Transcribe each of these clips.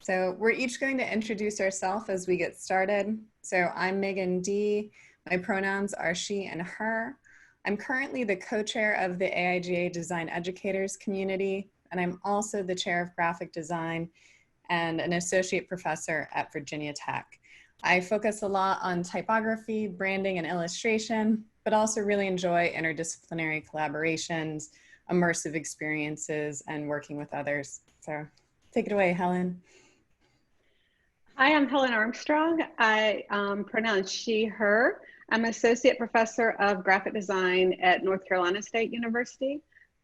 So we're each going to introduce ourselves as we get started. So I'm Meaghan Dee. My pronouns are she and her. I'm currently the co-chair of the AIGA Design Educators community, and I'm also the chair of graphic design and an associate professor at Virginia Tech. I focus a lot on typography, branding, and illustration, but also really enjoy interdisciplinary collaborations, immersive experiences, and working with others. So take it away, Helen. Hi, I'm Helen Armstrong. I pronounce she, her. I'm an associate professor of graphic design at North Carolina State University.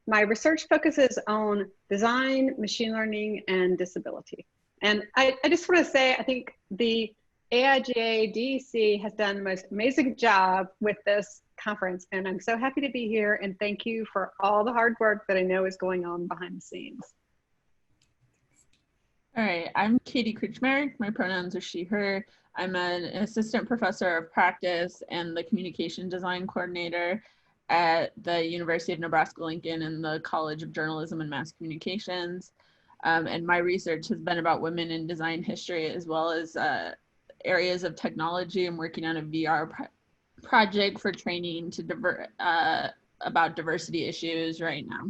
My research focuses on design, machine learning, and disability. And I just want to say, I think the AIGA DC has done the most amazing job with this conference. And I'm so happy to be here. And thank you for all the hard work that I know is going on behind the scenes. All right, I'm Katie Krmarik. My pronouns are she, her. I'm an assistant professor of practice and the communication design coordinator at the University of Nebraska-Lincoln in the College of Journalism and Mass Communications. And my research has been about women in design history, as well as areas of technology. I'm working on a VR project for training to about diversity issues right now.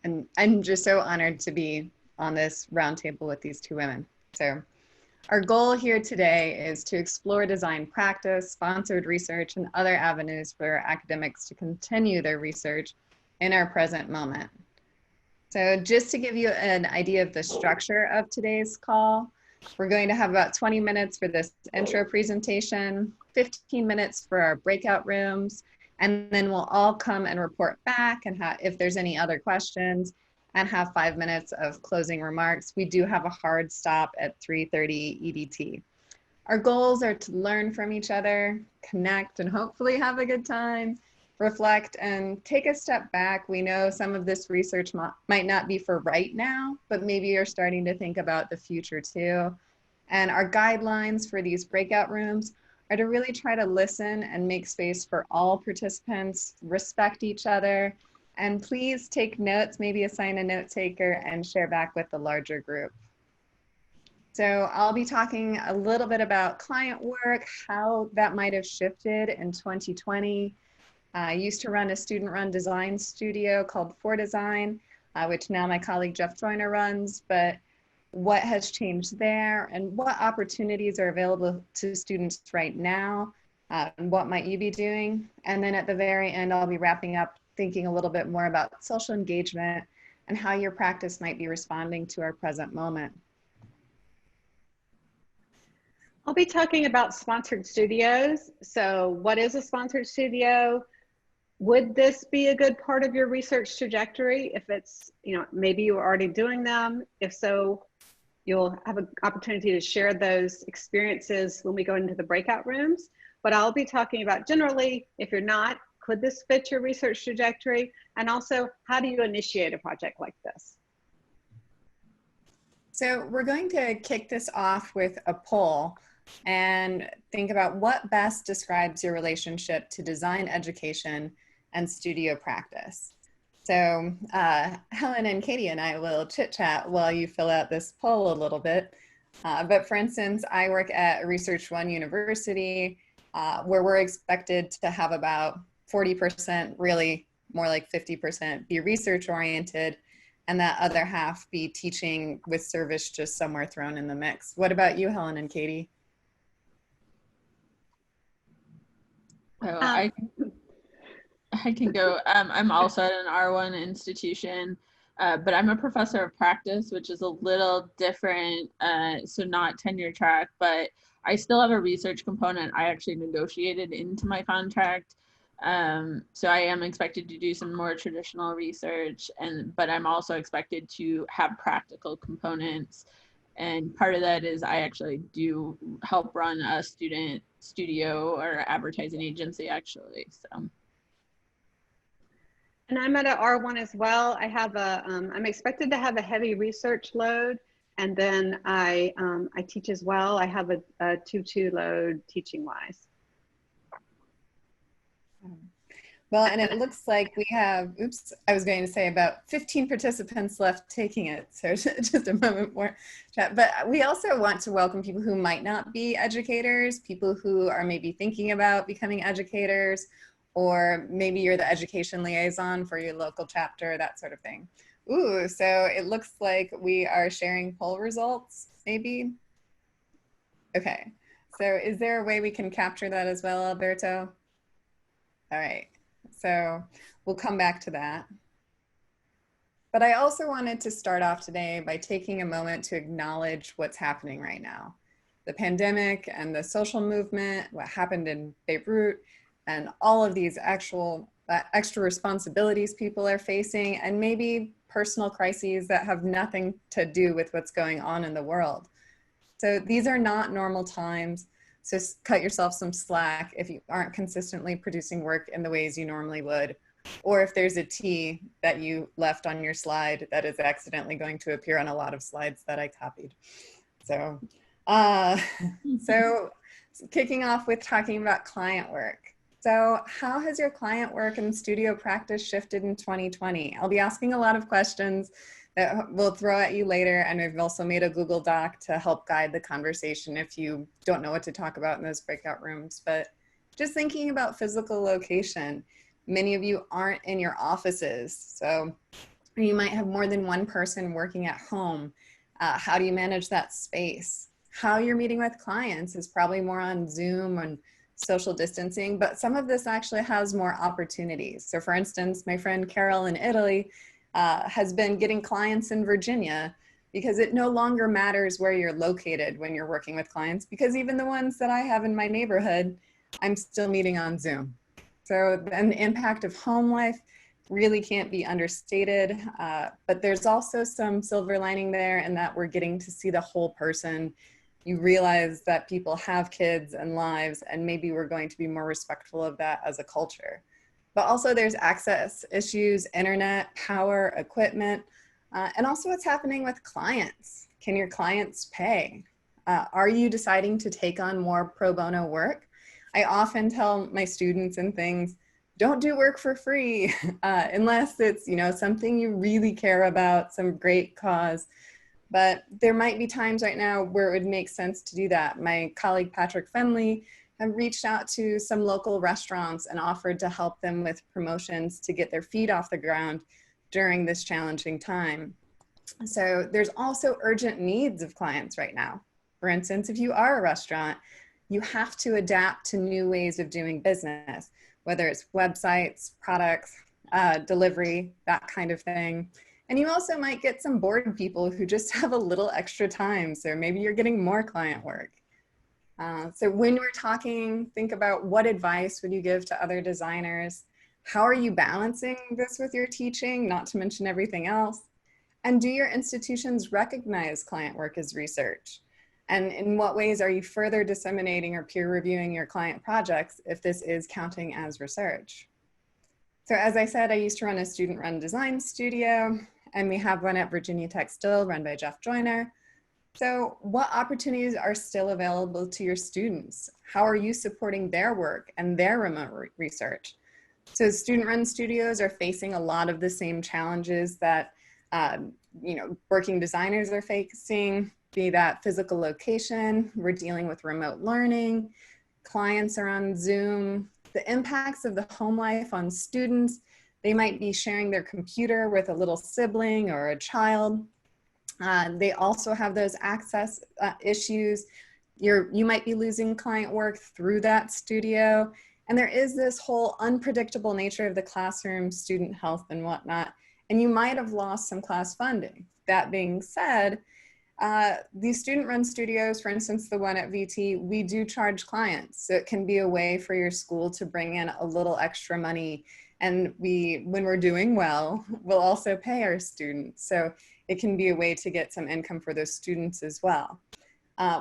And I'm just so honored to be on this roundtable with these two women. So our goal here today is to explore design practice, sponsored research, and other avenues for academics to continue their research in our present moment. So just to give you an idea of the structure of today's call, we're going to have about 20 minutes for this intro presentation, 15 minutes for our breakout rooms, and then we'll all come and report back and if there's any other questions, and have 5 minutes of closing remarks. We do have a hard stop at 3:30 EDT. Our goals are to learn from each other, connect, and hopefully have a good time, reflect, and take a step back. We know some of this research might not be for right now, but maybe you're starting to think about the future too. And our guidelines for these breakout rooms are to really try to listen and make space for all participants, respect each other, and please take notes, maybe assign a note taker and share back with the larger group. So I'll be talking a little bit about client work, how that might have shifted in 2020. I used to run a student-run design studio called For Design, which now my colleague Jeff Joyner runs, but what has changed there and what opportunities are available to students right now, and what might you be doing? And then at the very end, I'll be wrapping up thinking a little bit more about social engagement and how your practice might be responding to our present moment. I'll be talking about sponsored studios. So what is a sponsored studio? Would this be a good part of your research trajectory? If it's, maybe you're already doing them. If so, you'll have an opportunity to share those experiences when we go into the breakout rooms. But I'll be talking about generally, if you're not, could this fit your research trajectory? And also, how do you initiate a project like this? So we're going to kick this off with a poll and think about what best describes your relationship to design education and studio practice. So Helen and Katie and I will chit chat while you fill out this poll a little bit. But for instance, I work at Research One University, where we're expected to have about 40%, really more like 50%, be research oriented, and that other half be teaching with service just somewhere thrown in the mix. What about you, Helen and Katie? So I can go. I'm also at an R1 institution, but I'm a professor of practice, which is a little different, so not tenure track, but I still have a research component I actually negotiated into my contract. So I am expected to do some more traditional research, but I'm also expected to have practical components. And part of that is I actually do help run a student studio or advertising agency, actually. So. And I'm at an R1 as well. I have I'm expected to have a heavy research load, and then I teach as well. I have a 2-2 load teaching wise. Well, and it looks like we have, oops, I was going to say about 15 participants left taking it. So just a moment more chat. But we also want to welcome people who might not be educators, people who are maybe thinking about becoming educators, or maybe you're the education liaison for your local chapter, that sort of thing. Ooh, so it looks like we are sharing poll results, maybe? Okay, so is there a way we can capture that as well, Alberto? All right. So we'll come back to that. But I also wanted to start off today by taking a moment to acknowledge what's happening right now. The pandemic and the social movement, what happened in Beirut, and all of these extra responsibilities people are facing, and maybe personal crises that have nothing to do with what's going on in the world. So these are not normal times. So cut yourself some slack if you aren't consistently producing work in the ways you normally would, or if there's a T that you left on your slide that is accidentally going to appear on a lot of slides that I copied. So, so kicking off with talking about client work. So how has your client work and studio practice shifted in 2020? I'll be asking a lot of questions that we'll throw at you later, and we've also made a Google Doc to help guide the conversation if you don't know what to talk about in those breakout rooms. But just thinking about physical location, many of you aren't in your offices, so you might have more than one person working at home. How do you manage that space? How you're meeting with clients is probably more on Zoom and social distancing, but some of this actually has more opportunities. So for instance, my friend Carol in Italy has been getting clients in Virginia because it no longer matters where you're located when you're working with clients, because even the ones that I have in my neighborhood, I'm still meeting on Zoom. So then the impact of home life really can't be understated, but there's also some silver lining there in that we're getting to see the whole person. You realize that people have kids and lives, and maybe we're going to be more respectful of that as a culture. But also there's access issues, internet, power, equipment, and also what's happening with clients. Can your clients pay? Are you deciding to take on more pro bono work? I often tell my students and things, don't do work for free unless it's, you know, something you really care about, some great cause. But there might be times right now where it would make sense to do that. My colleague Patrick Fenley have reached out to some local restaurants and offered to help them with promotions to get their feet off the ground during this challenging time. So there's also urgent needs of clients right now. For instance, if you are a restaurant, you have to adapt to new ways of doing business, whether it's websites, products, delivery, that kind of thing. And you also might get some bored people who just have a little extra time. So maybe you're getting more client work. So when we're talking, think about what advice would you give to other designers? How are you balancing this with your teaching, not to mention everything else? And do your institutions recognize client work as research? And in what ways are you further disseminating or peer reviewing your client projects if this is counting as research? So as I said, I used to run a student-run design studio, and we have one at Virginia Tech still, run by Jeff Joyner. So what opportunities are still available to your students? How are you supporting their work and their remote research? So student-run studios are facing a lot of the same challenges that you know, working designers are facing, be that physical location, we're dealing with remote learning, clients are on Zoom, the impacts of the home life on students. They might be sharing their computer with a little sibling or a child. They also have those access issues. You might be losing client work through that studio. And there is this whole unpredictable nature of the classroom, student health and whatnot. And you might have lost some class funding. That being said, these student-run studios, for instance, the one at VT, we do charge clients. So it can be a way for your school to bring in a little extra money. And when we're doing well, we'll also pay our students. So it can be a way to get some income for those students as well.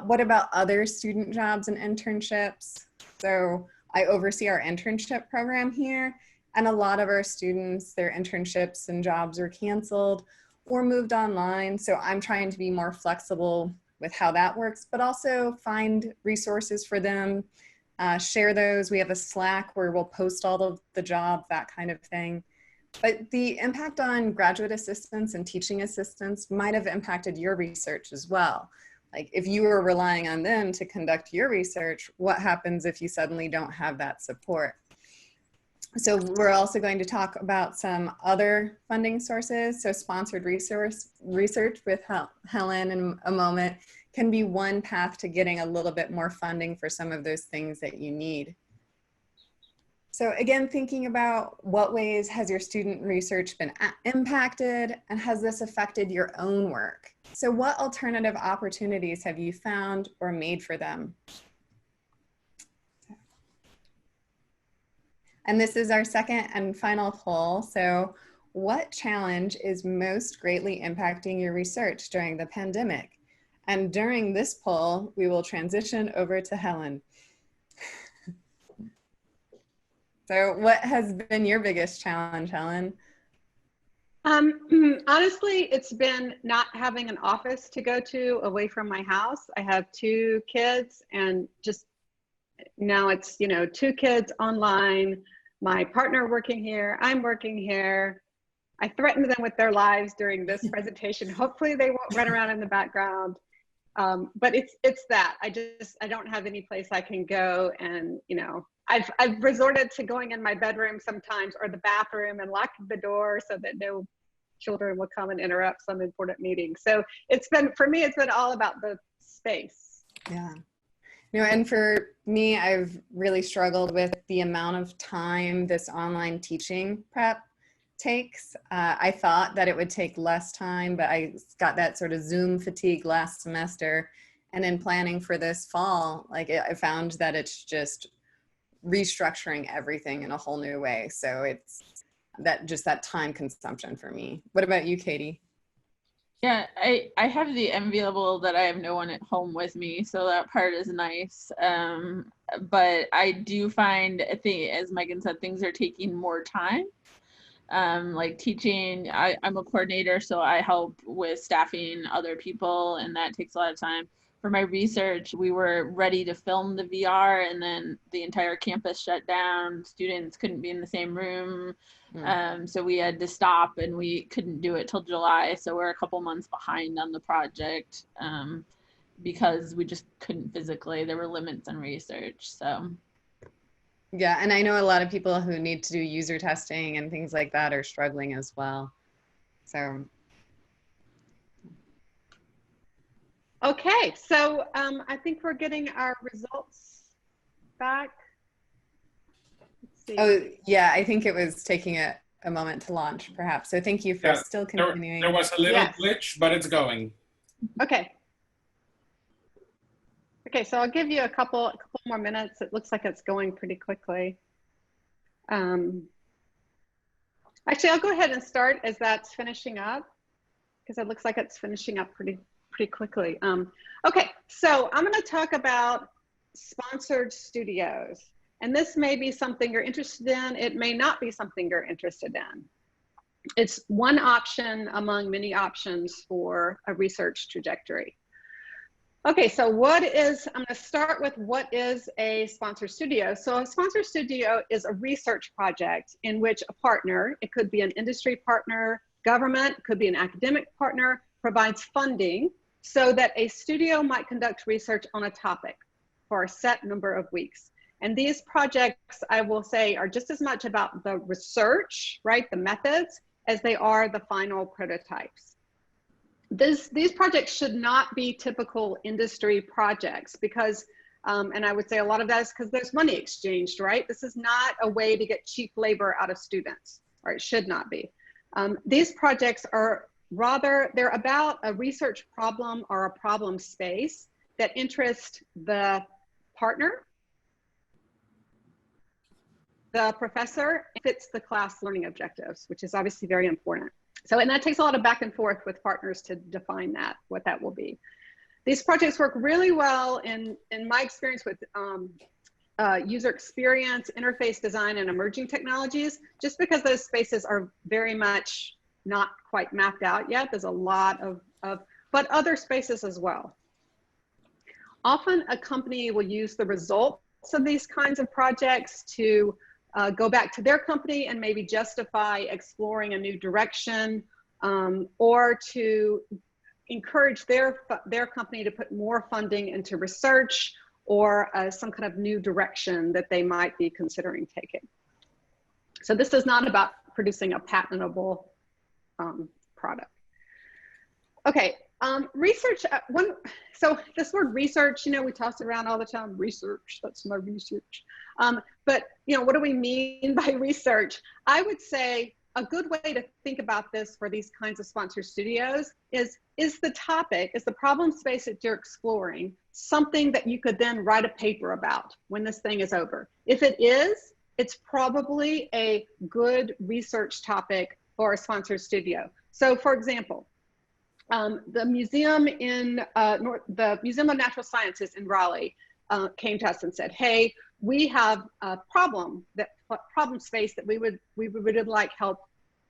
What about other student jobs and internships? So I oversee our internship program here, and a lot of our students, their internships and jobs are canceled or moved online. So I'm trying to be more flexible with how that works, but also find resources for them share those. We have a Slack where we'll post all of the jobs, that kind of thing. But the impact on graduate assistants and teaching assistants might have impacted your research as well. Like if you were relying on them to conduct your research, what happens if you suddenly don't have that support? So we're also going to talk about some other funding sources. So sponsored research with Helen in a moment can be one path to getting a little bit more funding for some of those things that you need. So again, thinking about what ways has your student research been impacted, and has this affected your own work? So what alternative opportunities have you found or made for them? And this is our second and final poll. So what challenge is most greatly impacting your research during the pandemic? And during this poll, we will transition over to Helen. So what has been your biggest challenge, Helen? Honestly, it's been not having an office to go to away from my house. I have 2 kids, and just now it's, you know, 2 kids online, my partner working here, I'm working here. I threatened them with their lives during this presentation. Hopefully they won't run around in the background. But it's that I don't have any place I can go, and you know, I've resorted to going in my bedroom sometimes or the bathroom and locking the door so that no children will come and interrupt some important meeting. So it's been, for me, it's been all about the space. Yeah. No, and for me, I've really struggled with the amount of time this online teaching prep takes. I thought that it would take less time, but I got that sort of Zoom fatigue last semester. And in planning for this fall, like I found that it's just restructuring everything in a whole new way. So it's that time consumption for me. What about you, Katie? Yeah, I have the enviable that I have no one at home with me, so that part is nice. But I do find, I think, as Meaghan said, things are taking more time. Like teaching, I'm a coordinator, so I help with staffing other people, and that takes a lot of time. For my research, we were ready to film the VR, and then the entire campus shut down. Students couldn't be in the same room. So we had to stop, and we couldn't do it till July. So we're a couple months behind on the project because we just couldn't physically. There were limits on research. So. Yeah, and I know a lot of people who need to do user testing and things like that are struggling as well. So. Okay, so I think we're getting our results back. Let's see. Oh, yeah, I think it was taking a moment to launch, perhaps. So thank you for still continuing. There was a little glitch, but it's going. Okay. Okay, so I'll give you a couple more minutes. It looks like it's going pretty quickly. Actually, I'll go ahead and start as that's finishing up, because it looks like it's finishing up pretty quickly. Okay, so I'm going to talk about sponsored studios. And this may be something you're interested in. It may not be something you're interested in. It's one option among many options for a research trajectory. Okay, so I'm going to start with what is a sponsored studio. So a sponsored studio is a research project in which a partner, it could be an industry partner, government, could be an academic partner, provides funding so that a studio might conduct research on a topic for a set number of weeks. And these projects, I will say, are just as much about the research, right, the methods, as they are the final prototypes. These projects should not be typical industry projects because, and I would say a lot of that is because there's money exchanged, right? This is not a way to get cheap labor out of students, or it should not be. These projects are rather, they're about a research problem or a problem space that interest the partner, the professor, fits the class learning objectives, which is obviously very important. So, and that takes a lot of back and forth with partners to define that, what that will be. These projects work really well in my experience with user experience, interface design, and emerging technologies, just because those spaces are very much not quite mapped out yet. There's a lot but other spaces as well. Often a company will use the results of these kinds of projects to go back to their company and maybe justify exploring a new direction, or to encourage their company to put more funding into research or some kind of new direction that they might be considering taking. So this is not about producing a patentable product. Okay, research, so this word research, you know, we toss it around all the time, research, that's my research. But, you know, what do we mean by research? I would say a good way to think about this for these kinds of sponsored studios is the topic, is the problem space that you're exploring something that you could then write a paper about when this thing is over? If it is, it's probably a good research topic for a sponsored studio. So for example, the museum in the Museum of Natural Sciences in Raleigh came to us and said, hey, we have a problem space that we would like help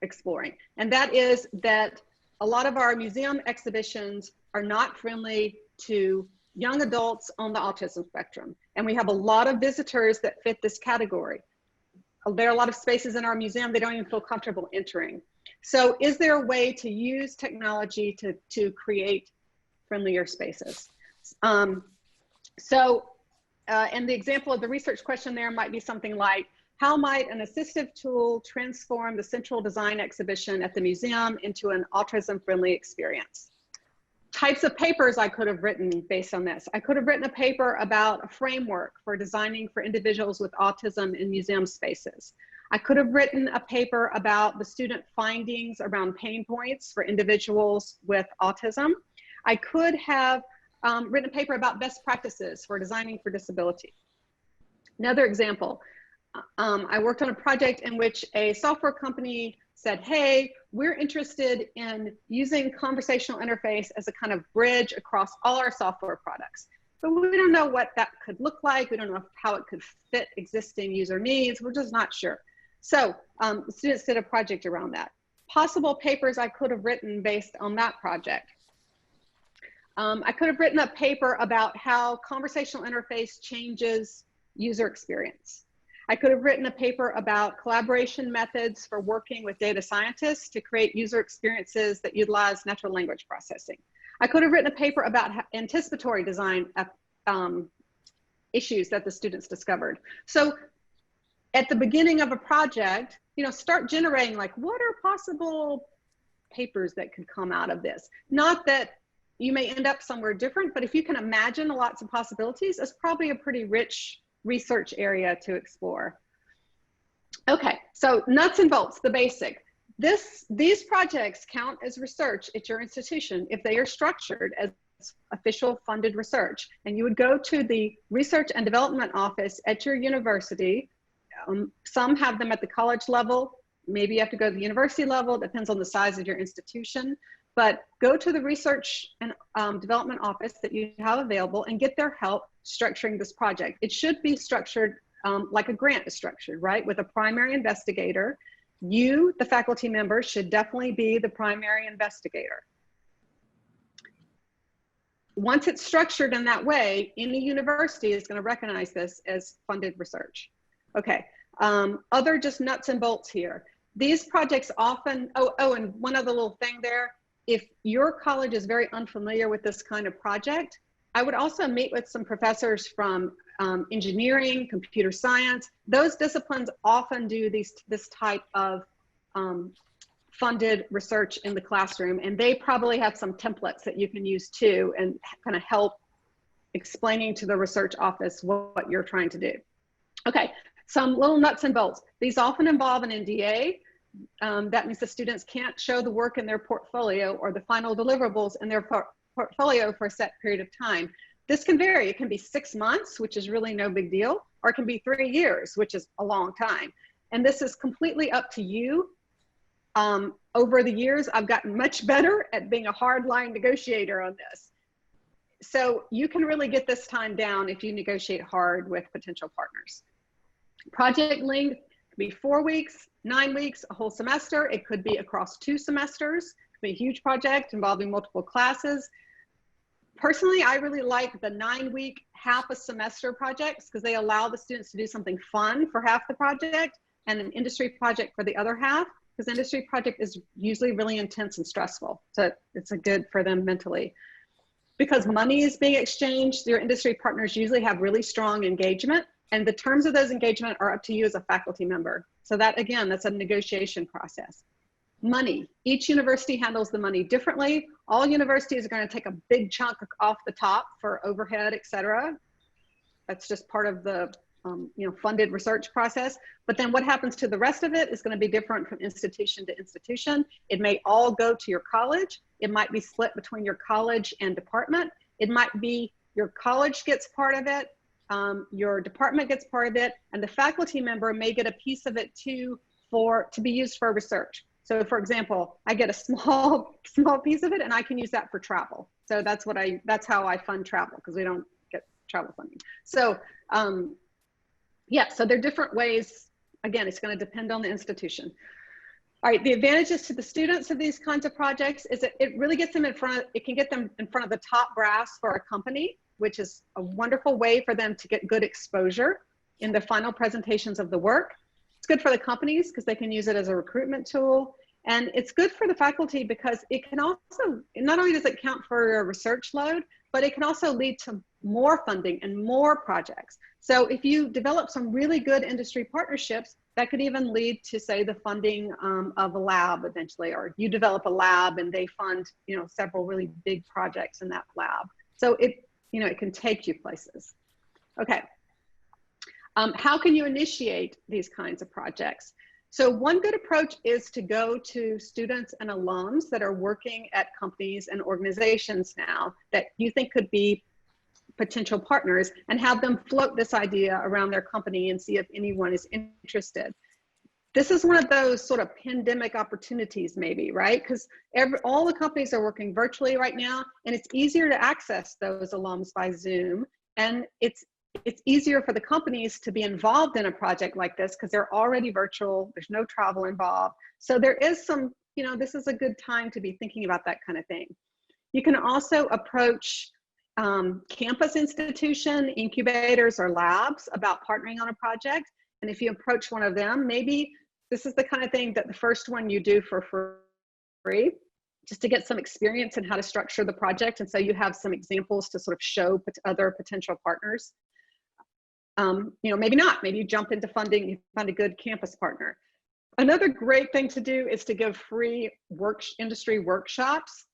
exploring. And that is that a lot of our museum exhibitions are not friendly to young adults on the autism spectrum. And we have a lot of visitors that fit this category. There are a lot of spaces in our museum they don't even feel comfortable entering. So is there a way to use technology to create friendlier spaces? And the example of the research question there might be something like, how might an assistive tool transform the central design exhibition at the museum into an autism-friendly experience? Types of papers I could have written based on this. I could have written a paper about a framework for designing for individuals with autism in museum spaces. I could have written a paper about the student findings around pain points for individuals with autism. I could have written a paper about best practices for designing for disability. Another example, I worked on a project in which a software company said, hey, we're interested in using conversational interface as a kind of bridge across all our software products. But we don't know what that could look like. We don't know how it could fit existing user needs. We're just not sure. So the students did a project around that. Possible papers I could have written based on that project. I could have written a paper about how conversational interface changes user experience. I could have written a paper about collaboration methods for working with data scientists to create user experiences that utilize natural language processing. I could have written a paper about anticipatory design issues that the students discovered. So at the beginning of a project, you know, start generating like, what are possible papers that could come out of this? Not that you may end up somewhere different, but if you can imagine lots of possibilities, it's probably a pretty rich research area to explore. Okay, so nuts and bolts, the basic. These projects count as research at your institution if they are structured as official funded research. And you would go to the research and development office at your university. Some have them at the college level. Maybe you have to go to the university level. It depends on the size of your institution. But go to the research and development office that you have available and get their help structuring this project. It should be structured like a grant is structured, right? With a primary investigator. You, the faculty member, should definitely be the primary investigator. Once it's structured in that way, any university is going to recognize this as funded research. Okay, other just nuts and bolts here. These projects often, and one other little thing there, if your college is very unfamiliar with this kind of project, I would also meet with some professors from engineering, computer science. Those disciplines often do this type of funded research in the classroom, and they probably have some templates that you can use too and kind of help explaining to the research office what you're trying to do. Okay, some little nuts and bolts. These often involve an NDA. That means the students can't show the work in their portfolio or the final deliverables in their portfolio for a set period of time. This can vary. It can be 6 months, which is really no big deal, or it can be 3 years, which is a long time. And this is completely up to you. Over the years, I've gotten much better at being a hardline negotiator on this. So you can really get this time down if you negotiate hard with potential partners. Project length could be 4 weeks, 9 weeks, a whole semester. It could be across 2 semesters. It could be a huge project involving multiple classes. Personally, I really like the 9-week, half a semester projects because they allow the students to do something fun for half the project and an industry project for the other half, because industry project is usually really intense and stressful. So it's a good for them mentally. Because money is being exchanged, your industry partners usually have really strong engagement, and the terms of those engagement are up to you as a faculty member. So that, again, that's a negotiation process. Money, each university handles the money differently. All universities are going to take a big chunk off the top for overhead, et cetera. That's just part of the funded research process. But then what happens to the rest of it is going to be different from institution to institution. It may all go to your college. It might be split between your college and department. It might be your college gets part of it, your department gets part of it, and the faculty member may get a piece of it too to be used for research. So for example, I get a small piece of it and I can use that for travel. So that's how I fund travel, because we don't get travel funding. So yeah, so there are different ways. Again, it's going to depend on the institution. All right, the advantages to the students of these kinds of projects is that it really gets them it can get them in front of the top brass for a company, which is a wonderful way for them to get good exposure in the final presentations of the work. It's good for the companies because they can use it as a recruitment tool. And it's good for the faculty because it can also, not only does it count for a research load, but it can also lead to more funding and more projects. So if you develop some really good industry partnerships, that could even lead to, say, the funding of a lab eventually, or you develop a lab and they fund, several really big projects in that lab. So it can take you places. Okay. How can you initiate these kinds of projects? So one good approach is to go to students and alums that are working at companies and organizations now that you think could be potential partners, and have them float this idea around their company and see if anyone is interested. This is one of those sort of pandemic opportunities maybe, right? Because all the companies are working virtually right now, and it's easier to access those alums by Zoom, and it's easier for the companies to be involved in a project like this because they're already virtual, there's no travel involved. So there is some, this is a good time to be thinking about that kind of thing. You can also approach campus institution, incubators, or labs about partnering on a project. And if you approach one of them, maybe this is the kind of thing that the first one you do for free, just to get some experience in how to structure the project. And so you have some examples to sort of show other potential partners. Maybe not, maybe you jump into funding, you find a good campus partner. Another great thing to do is to give free industry workshops.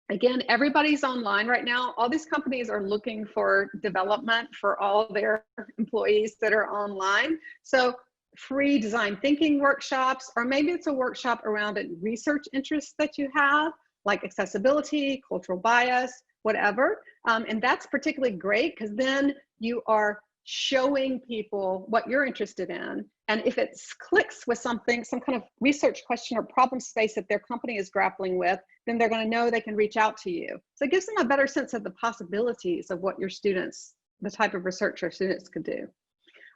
Again, everybody's online right now. All these companies are looking for development for all their employees that are online. So free design thinking workshops, or maybe it's a workshop around a research interest that you have, like accessibility, cultural bias, whatever. And that's particularly great because then you are showing people what you're interested in. And if it clicks with something, some kind of research question or problem space that their company is grappling with, then they're going to know they can reach out to you. So it gives them a better sense of the possibilities of what your students, the type of research your students could do.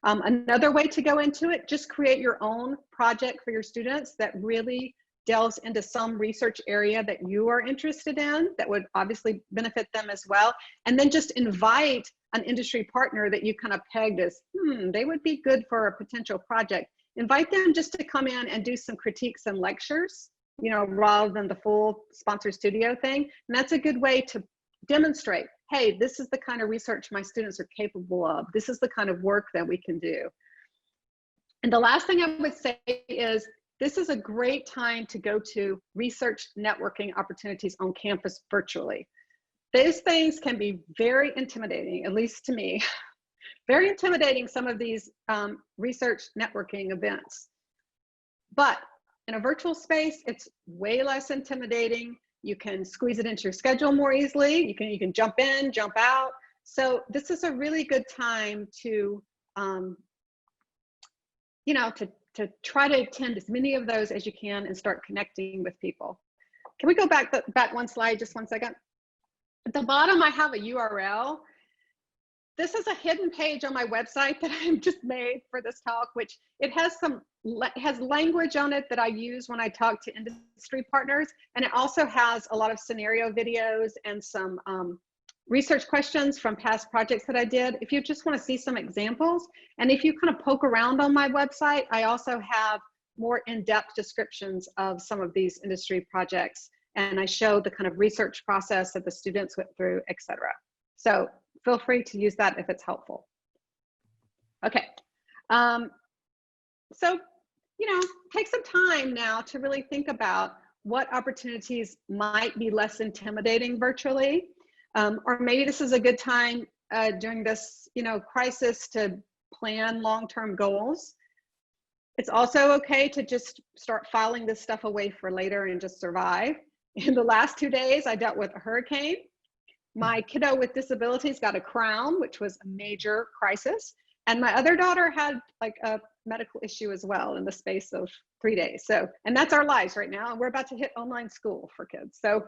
Another way to go into it, just create your own project for your students that really delves into some research area that you are interested in that would obviously benefit them as well. And then just invite an industry partner that you kind of pegged as, they would be good for a potential project. Invite them just to come in and do some critiques and lectures, rather than the full sponsor studio thing. And that's a good way to demonstrate, hey, this is the kind of research my students are capable of. This is the kind of work that we can do. And the last thing I would say is, this is a great time to go to research networking opportunities on campus virtually. Those things can be very intimidating, at least to me, very intimidating, some of these research networking events. But in a virtual space, it's way less intimidating. You can squeeze it into your schedule more easily. You can jump in, jump out. So this is a really good time to, to try to attend as many of those as you can and start connecting with people. Can we go back one slide, just 1 second? At the bottom, I have a URL. This is a hidden page on my website that I've just made for this talk, which it has language on it that I use when I talk to industry partners. And it also has a lot of scenario videos and some research questions from past projects that I did. If you just want to see some examples, and if you kind of poke around on my website, I also have more in-depth descriptions of some of these industry projects, and I show the kind of research process that the students went through, etc. So feel free to use that if it's helpful. Okay, so take some time now to really think about what opportunities might be less intimidating virtually. Or maybe this is a good time during this, crisis to plan long-term goals. It's also okay to just start filing this stuff away for later and just survive. In the last 2 days, I dealt with a hurricane. My kiddo with disabilities got a crown, which was a major crisis. And my other daughter had like a medical issue as well in the space of 3 days. So, and that's our lives right now. And we're about to hit online school for kids. So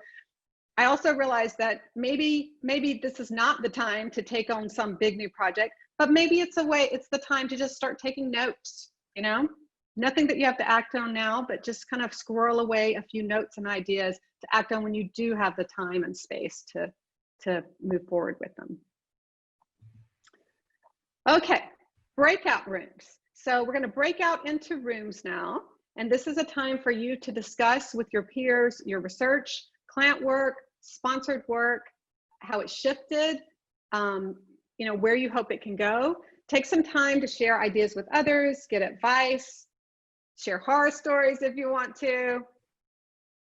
I also realized that maybe this is not the time to take on some big new project, but maybe it's the time to just start taking notes, nothing that you have to act on now, but just kind of squirrel away a few notes and ideas to act on when you do have the time and space to move forward with them. Okay, breakout rooms. So we're going to break out into rooms now, and this is a time for you to discuss with your peers your research, client work, sponsored work, how it shifted, where you hope it can go. Take some time to share ideas with others, get advice, share horror stories if you want to.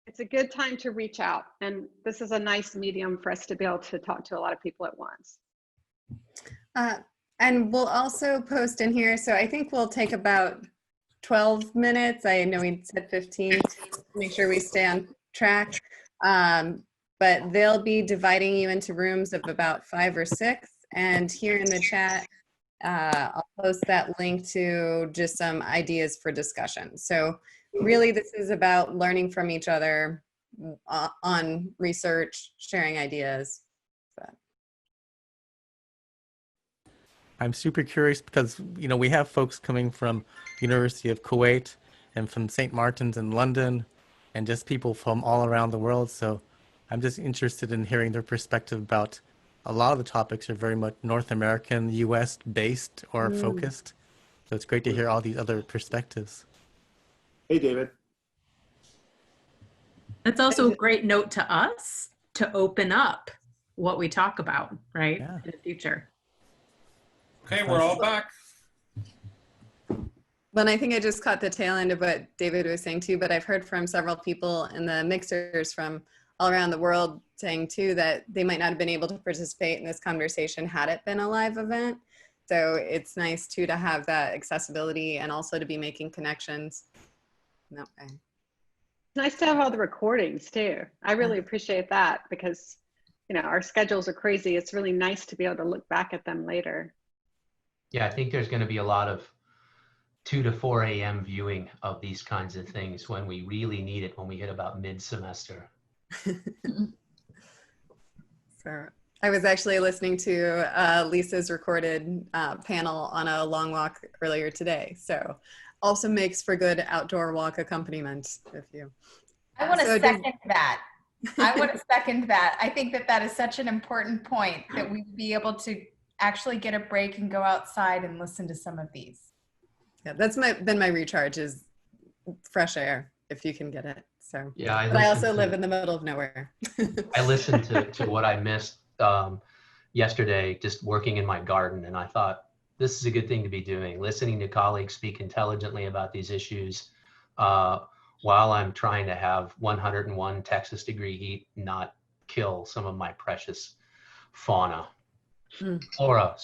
It's a good time to reach out, and this is a nice medium for us to be able to talk to a lot of people at once. And we'll also post in here, so I think we'll take about 12 minutes. I know we said 15 to make sure we stay on track. But they'll be dividing you into rooms of about 5 or 6. And here in the chat, I'll post that link to just some ideas for discussion. So really, this is about learning from each other on research, sharing ideas. I'm super curious because, we have folks coming from University of Kuwait and from St. Martin's in London and just people from all around the world. So I'm just interested in hearing their perspective about a lot of the topics are very much North American, US based or focused. So it's great to hear all these other perspectives. Hey, David. That's also a great note to us to open up what we talk about, right? Yeah. In the future. Okay, we're all back. Well, I think I just caught the tail end of what David was saying too, but I've heard from several people in the mixers from all around the world saying too that they might not have been able to participate in this conversation had it been a live event. So it's nice too to have that accessibility and also to be making connections in that way. It's nice to have all the recordings too. I really appreciate that because, our schedules are crazy. It's really nice to be able to look back at them later. Yeah, I think there's going to be a lot of 2 to 4 a.m. viewing of these kinds of things when we really need it, when we hit about mid-semester. So I was actually listening to Lisa's recorded panel on a long walk earlier today. So also makes for good outdoor walk accompaniment. I want to second that. I want to second that. I think that is such an important point that we'd be able to actually get a break and go outside and listen to some of these. Yeah, that's been my recharge is fresh air if you can get it. So yeah, I also live in the middle of nowhere. I listened to what I missed yesterday, just working in my garden, and I thought this is a good thing to be doing, listening to colleagues speak intelligently about these issues while I'm trying to have 101 Texas degree heat not kill some of my precious fauna. Flora.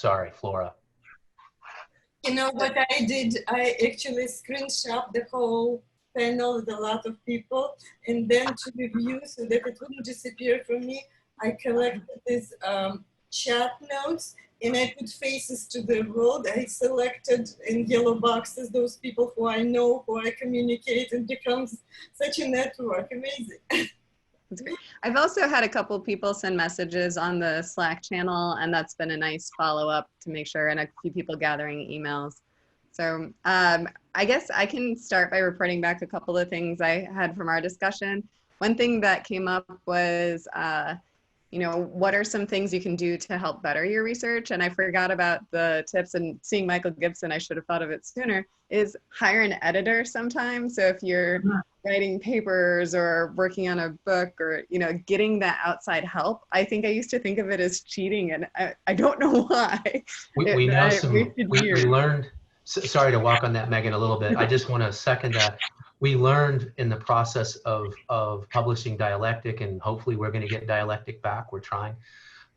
You know what I did? I actually screenshot the whole panel with a lot of people, and then to review so that it wouldn't disappear from me, I collected these chat notes and I put faces to the world. I selected in yellow boxes those people who I know, who I communicate, and becomes such a network. Amazing. That's great. I've also had a couple people send messages on the Slack channel, and that's been a nice follow-up to make sure, and a few people gathering emails. So I guess I can start by reporting back a couple of things I had from our discussion. One thing that came up was you know, what are some things you can do to help better your research? And I forgot about the tips, and seeing Michael Gibson, I should have thought of it sooner, is hire an editor sometimes. So if you're writing papers or working on a book, or, you know, getting that outside help, I think I used to think of it as cheating, and I don't know why. We know we learned, sorry to walk on that, Meaghan, a little bit. I just want to second that. We learned in the process of publishing Dialectic, and hopefully we're going to get Dialectic back, we're trying,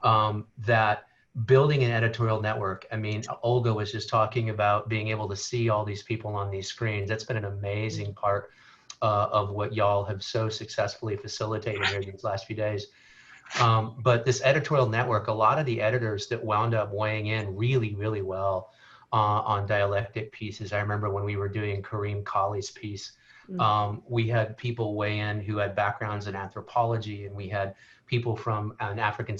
that building an editorial network, I mean, Olga was just talking about being able to see all these people on these screens. That's been an amazing part of what y'all have so successfully facilitated here these last few days. But this editorial network, a lot of the editors that wound up weighing in really, really well on Dialectic pieces. I remember when we were doing Kareem Colley's piece, we had people weigh in who had backgrounds in anthropology, and we had people from an African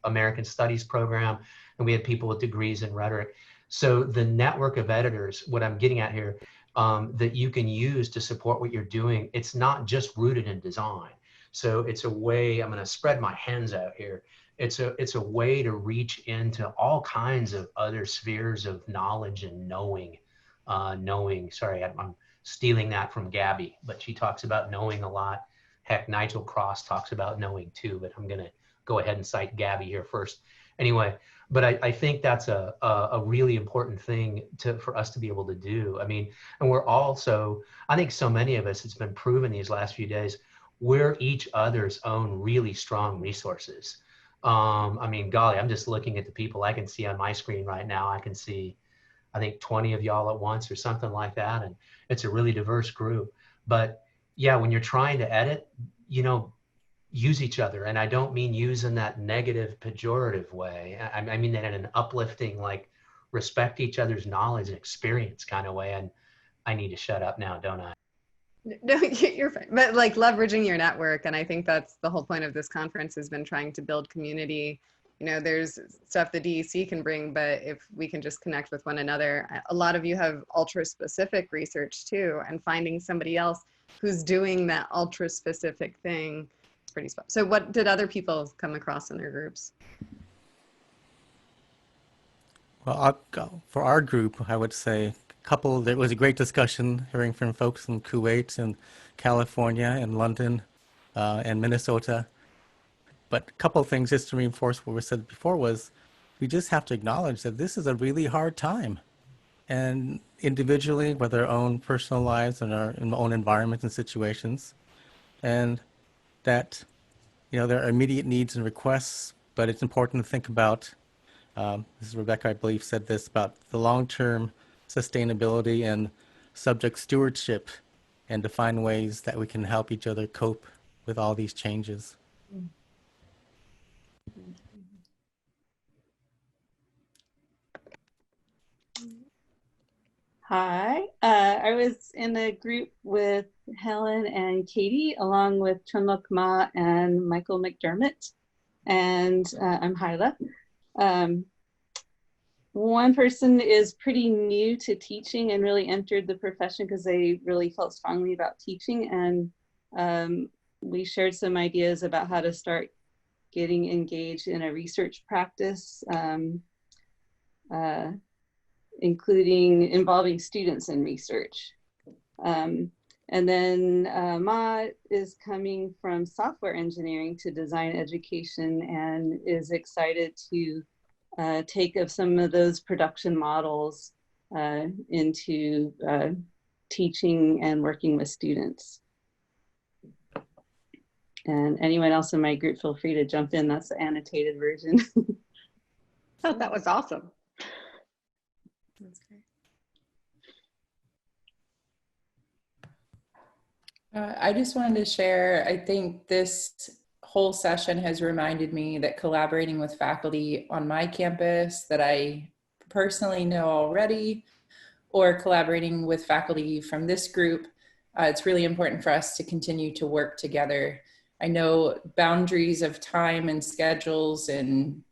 American Studies program, and we had people with degrees in rhetoric. So the network of editors, what I'm getting at here, that you can use to support what you're doing, it's not just rooted in design. So it's a way, I'm going to spread my hands out here. It's a way to reach into all kinds of other spheres of knowledge and knowing. Sorry, I'm stealing that from Gabby, but she talks about knowing a lot. Heck, Nigel Cross talks about knowing too, but I'm going to go ahead and cite Gabby here first. Anyway, but I think that's a really important thing for us to be able to do. I mean, and we're also, I think so many of us, it's been proven these last few days, we're each other's own really strong resources. I mean, golly, I'm just looking at the people I can see on my screen right now. I can see, I think 20 of y'all at once or something like that. And it's a really diverse group. But yeah, when you're trying to edit, you know, use each other. And I don't mean use in that negative, pejorative way. I mean that in an uplifting, like respect each other's knowledge and experience kind of way. And I need to shut up now, don't I? No, you're fine. But like leveraging your network. And I think that's the whole point of this conference, has been trying to build community. You know, there's stuff the DEC can bring, but if we can just connect with one another, a lot of you have ultra specific research too, and finding somebody else who's doing that ultra specific thing is pretty special. So what did other people come across in their groups? Well, for our group, I would say there was a great discussion hearing from folks in Kuwait and California and London and Minnesota. But a couple of things just to reinforce what was said before was we just have to acknowledge that this is a really hard time. And individually, with our own personal lives and our own environments and situations, and that, you know, there are immediate needs and requests, but it's important to think about, this is Rebecca, I believe, said this, about the long-term sustainability and subject stewardship, and to find ways that we can help each other cope with all these changes. Hi, I was in a group with Helen and Katie, along with Chunluk Ma and Michael McDermott, and I'm Hyla. One person is pretty new to teaching and really entered the profession because they really felt strongly about teaching, and we shared some ideas about how to start getting engaged in a research practice, including involving students in research. And then Ma is coming from software engineering to design education and is excited to take of some of those production models into teaching and working with students. And anyone else in my group, feel free to jump in. That's the annotated version. Oh, that was awesome. That's great. I just wanted to share, I think this whole session has reminded me that collaborating with faculty on my campus that I personally know already, or collaborating with faculty from this group, it's really important for us to continue to work together. I know boundaries of time and schedules and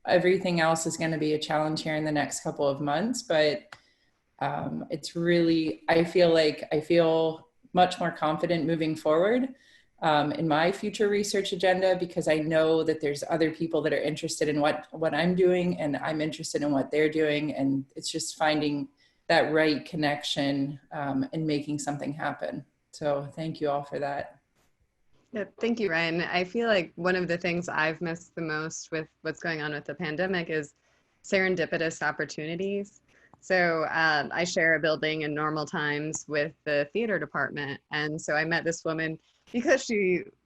everything else is going to be a challenge here in the next couple of months, but it's really, I feel much more confident moving forward in my future research agenda, because I know that there's other people that are interested in what I'm doing, and I'm interested in what they're doing. And it's just finding that right connection and making something happen. So thank you all for that. Yeah, thank you, Ryan. I feel like one of the things I've missed the most with what's going on with the pandemic is serendipitous opportunities. So I share a building in normal times with the theater department. And so I met this woman because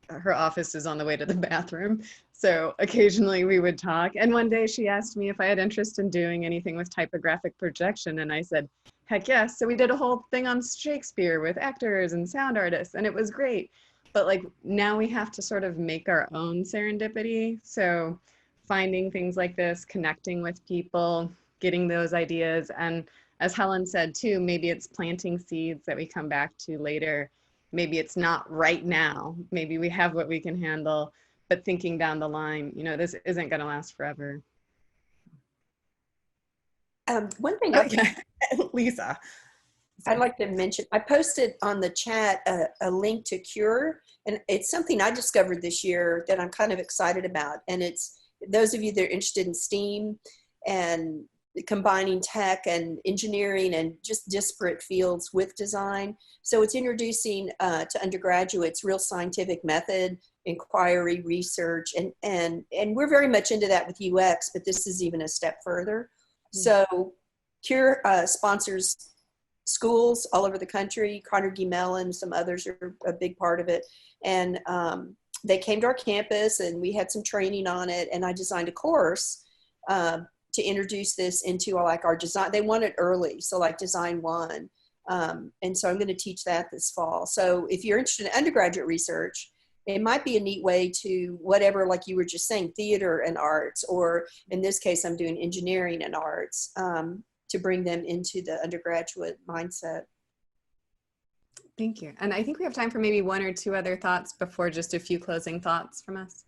her office is on the way to the bathroom. So occasionally we would talk. And one day she asked me if I had interest in doing anything with typographic projection. And I said, heck yes. So we did a whole thing on Shakespeare with actors and sound artists, and it was great. But like now we have to sort of make our own serendipity. So finding things like this, connecting with people, getting those ideas. And as Helen said too, maybe it's planting seeds that we come back to later. Maybe it's not right now. Maybe we have what we can handle, but thinking down the line, you know, this isn't going to last forever. One thing Lisa. I'd like to mention, I posted on the chat a link to Cure, and it's something I discovered this year that I'm kind of excited about. And it's those of you that are interested in STEAM and combining tech and engineering and just disparate fields with design. So it's introducing to undergraduates real scientific method, inquiry, research, and we're very much into that with UX, but this is even a step further. So Cure sponsors schools all over the country. Carnegie Mellon, some others are a big part of it. And they came to our campus and we had some training on it, and I designed a course to introduce this into like our design. They want it early, so like design 1. And so I'm going to teach that this fall. So if you're interested in undergraduate research, it might be a neat way to whatever, like you were just saying, theater and arts, or in this case, I'm doing engineering and arts, to bring them into the undergraduate mindset. Thank you. And I think we have time for maybe 1 or 2 other thoughts before just a few closing thoughts from us.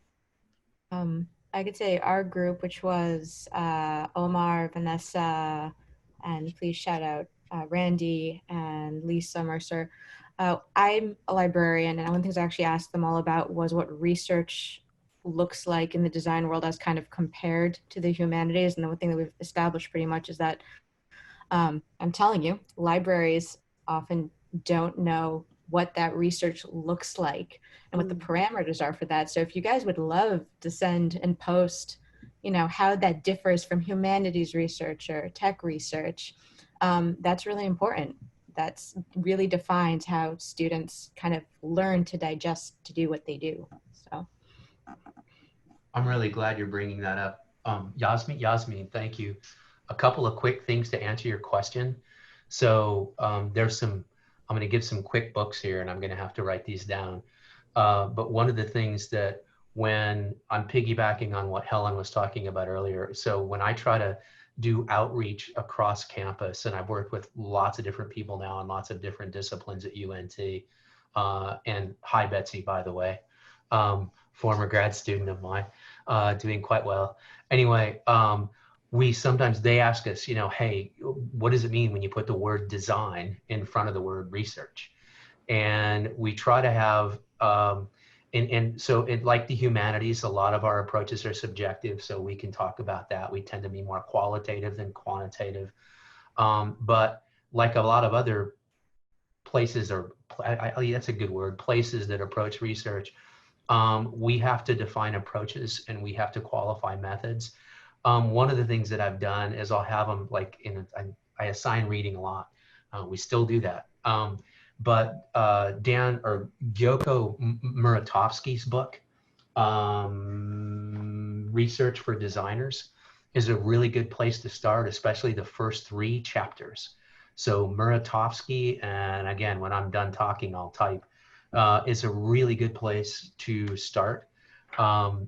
I could say our group, which was Omar, Vanessa, and please shout out Randy and Lisa Mercer. I'm a librarian, and one of the things I actually asked them all about was what research looks like in the design world as kind of compared to the humanities. And the one thing that we've established pretty much is that I'm telling you, libraries often don't know what that research looks like and what the parameters are for that. So if you guys would love to send and post, you know, how that differs from humanities research or tech research, that's really important. That's really defines how students kind of learn to digest to do what they do. So I'm really glad you're bringing that up. Yasmin, thank you. A couple of quick things to answer your question. So I'm going to give some quick books here, and I'm going to have to write these down. But one of the things that when I'm piggybacking on what Helen was talking about earlier, so when I try to do outreach across campus, and I've worked with lots of different people now and lots of different disciplines at UNT, and hi Betsy, by the way, former grad student of mine, doing quite well. Anyway, they ask us, you know, hey, what does it mean when you put the word design in front of the word research? And we try to have, so like the humanities, a lot of our approaches are subjective, so we can talk about that. We tend to be more qualitative than quantitative. But like a lot of other places, or that's a good word, places that approach research, we have to define approaches and we have to qualify methods. One of the things that I've done is I'll have them like I assign reading a lot. We still do that. But Gyoko Muratovsky's book, Research for Designers, is a really good place to start, especially the first 3 chapters. So Muratovsky, and again, when I'm done talking, I'll type, is a really good place to start.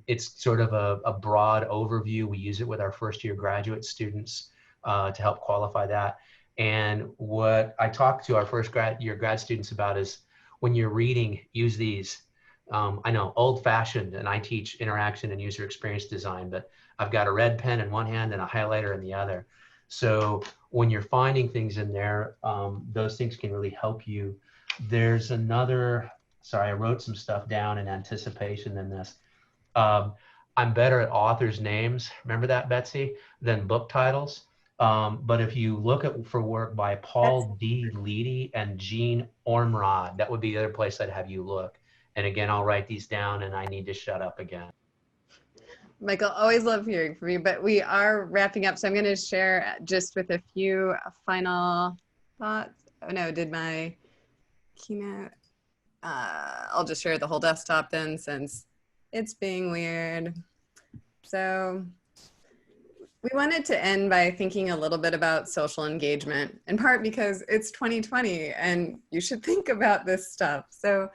It's sort of a broad overview. We use it with our first-year graduate students to help qualify that. And what I talk to our first-year grad students about is when you're reading, use these. I know, old-fashioned, and I teach interaction and user experience design, but I've got a red pen in one hand and a highlighter in the other. So when you're finding things in there, those things can really help you. There's another sorry, I wrote some stuff down in anticipation than this. I'm better at authors' names, remember that, Betsy, than book titles. But if you look for work by Paul D. Leedy and Jean Ormrod, that would be the other place I'd have you look. And again, I'll write these down and I need to shut up again. Michael, always love hearing from you, but we are wrapping up. So I'm going to share just with a few final thoughts. Oh no, did my keynote? I'll just share the whole desktop then since it's being weird. So we wanted to end by thinking a little bit about social engagement, in part because it's 2020 and you should think about this stuff. So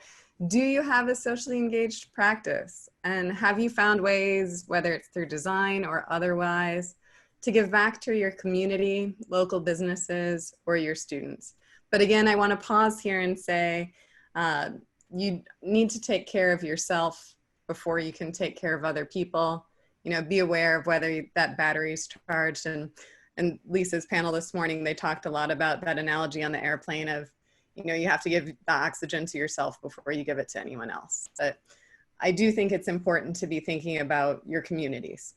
do you have a socially engaged practice? And have you found ways, whether it's through design or otherwise, to give back to your community, local businesses, or your students? But again, I want to pause here and say, you need to take care of yourself before you can take care of other people. You know, be aware of whether that battery is charged. And Lisa's panel this morning, they talked a lot about that analogy on the airplane of, you know, you have to give the oxygen to yourself before you give it to anyone else. But I do think it's important to be thinking about your communities.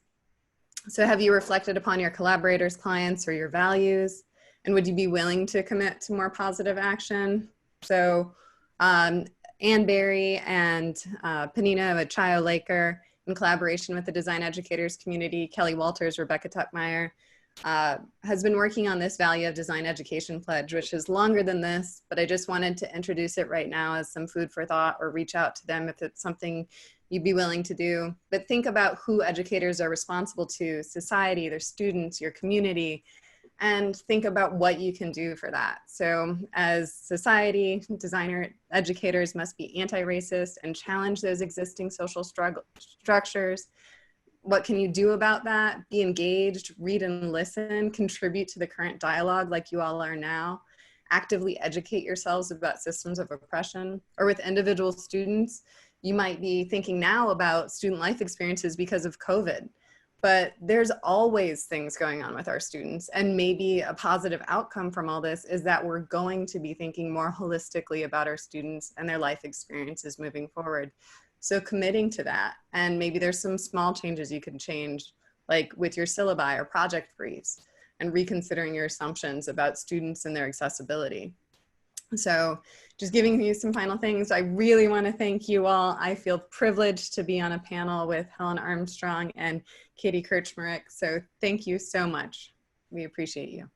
So have you reflected upon your collaborators, clients, or your values? And would you be willing to commit to more positive action? So Ann Berry and Panina Achayo Laker, in collaboration with the design educators community, Kelly Walters, Rebecca Tuckmeyer, has been working on this Value of Design Education Pledge, which is longer than this, but I just wanted to introduce it right now as some food for thought, or reach out to them if it's something you'd be willing to do. But think about who educators are responsible to: society, their students, your community, and think about what you can do for that. So as society, designer educators must be anti-racist and challenge those existing social structures. What can you do about that? Be engaged, read and listen, contribute to the current dialogue like you all are now. Actively educate yourselves about systems of oppression. Or with individual students, you might be thinking now about student life experiences because of COVID. But there's always things going on with our students, and maybe a positive outcome from all this is that we're going to be thinking more holistically about our students and their life experiences moving forward. So committing to that, and maybe there's some small changes you can change, like with your syllabi or project briefs, and reconsidering your assumptions about students and their accessibility. So just giving you some final things, I really want to thank you all. I feel privileged to be on a panel with Helen Armstrong and Katie Krmarik. So thank you so much. We appreciate you.